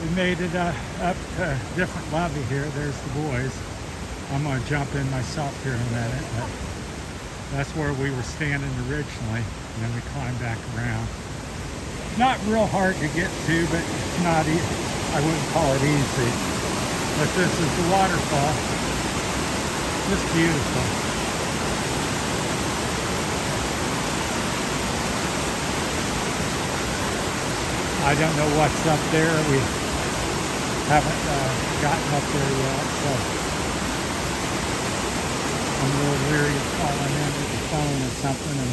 We made it up to a different levee here. There's the boys. I'm going to jump in myself here in a minute. But that's where we were standing originally, and then we climbed back around. Not real hard to get to, but it's not easy. I wouldn't call it easy. But this is the waterfall. Just beautiful. I don't know what's up there. We haven't gotten up there yet, so I'm a little leery of falling into the phone or something and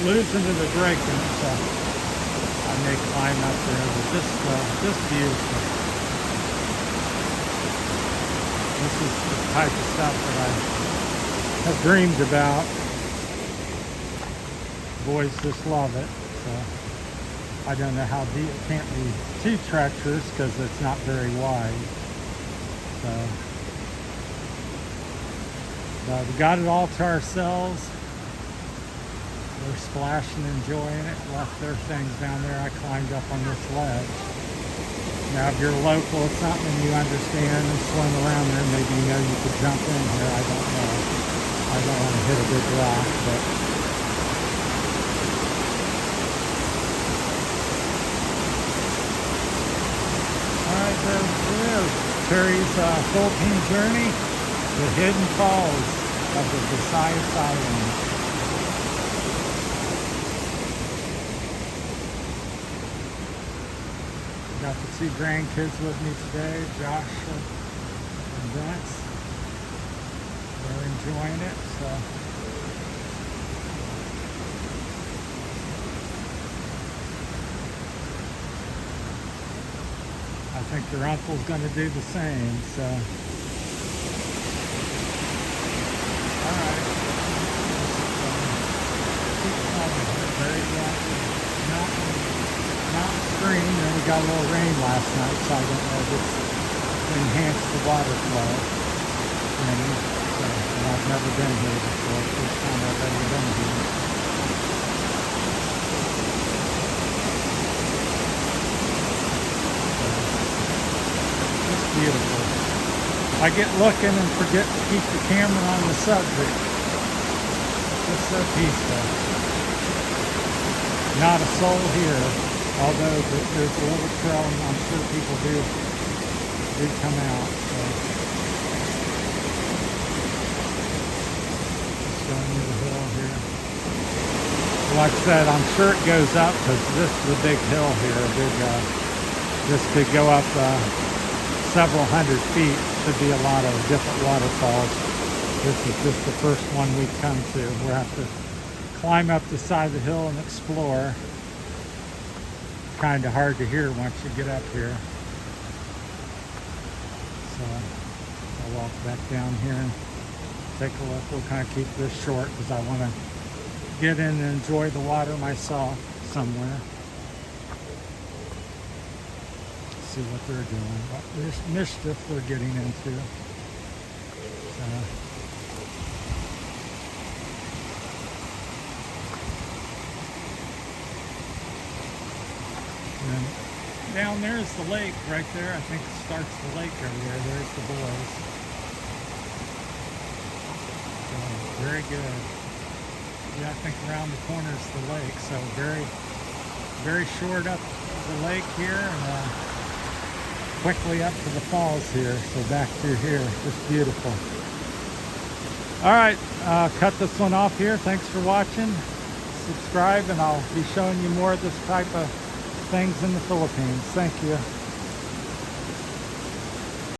losing to the breaking, so I may climb up there, but just beautiful. This is the type of stuff that I have dreamed about. Boys just love it, so I don't know how deep. It can't be too treacherous because it's not very wide. So, but we got it all to ourselves. We're splashing, enjoying it. Left their things down there. I climbed up on this ledge. Now, if you're local, it's something you understand and swim around there. Maybe you know you could jump in here. I don't know. I don't want to hit a big rock, but. There it is. Terry's Philippine journey, the hidden falls of the Visayas Islands. Got the two grandkids with me today, Josh and Vince. They're enjoying it, so. I think their uncle's going to do the same, so. Alright. Keep going here. Very mountain stream. And we got a little rain last night, so I don't know if it's enhanced the water flow. So, and I've never been here before. First time I've ever been here. Beautiful. I get looking and forget to keep the camera on the subject. Just so peaceful. Not a soul here, although there's a little trail and I'm sure people do come out. So. Just going to the hill here. Like I said, I'm sure it goes up because this is a big hill here. This could go up several hundred feet. Should be a lot of different waterfalls. This is just the first one we've come to. We'll have to climb up the side of the hill and explore. Kind of hard to hear once you get up here. So I'll walk back down here and take a look. We'll kind of keep this short because I want to get in and enjoy the water myself somewhere. See what they're doing, what mischief they're getting into. And down there is the lake right there. I think it starts the lake over there. There's the boys. So, very good. Yeah, I think around the corner is the lake. So very short up the lake here and quickly up to the falls here. So back through here, just beautiful. All right, cut this one off here. Thanks for watching. Subscribe and I'll be showing you more of this type of things in the Philippines. Thank you.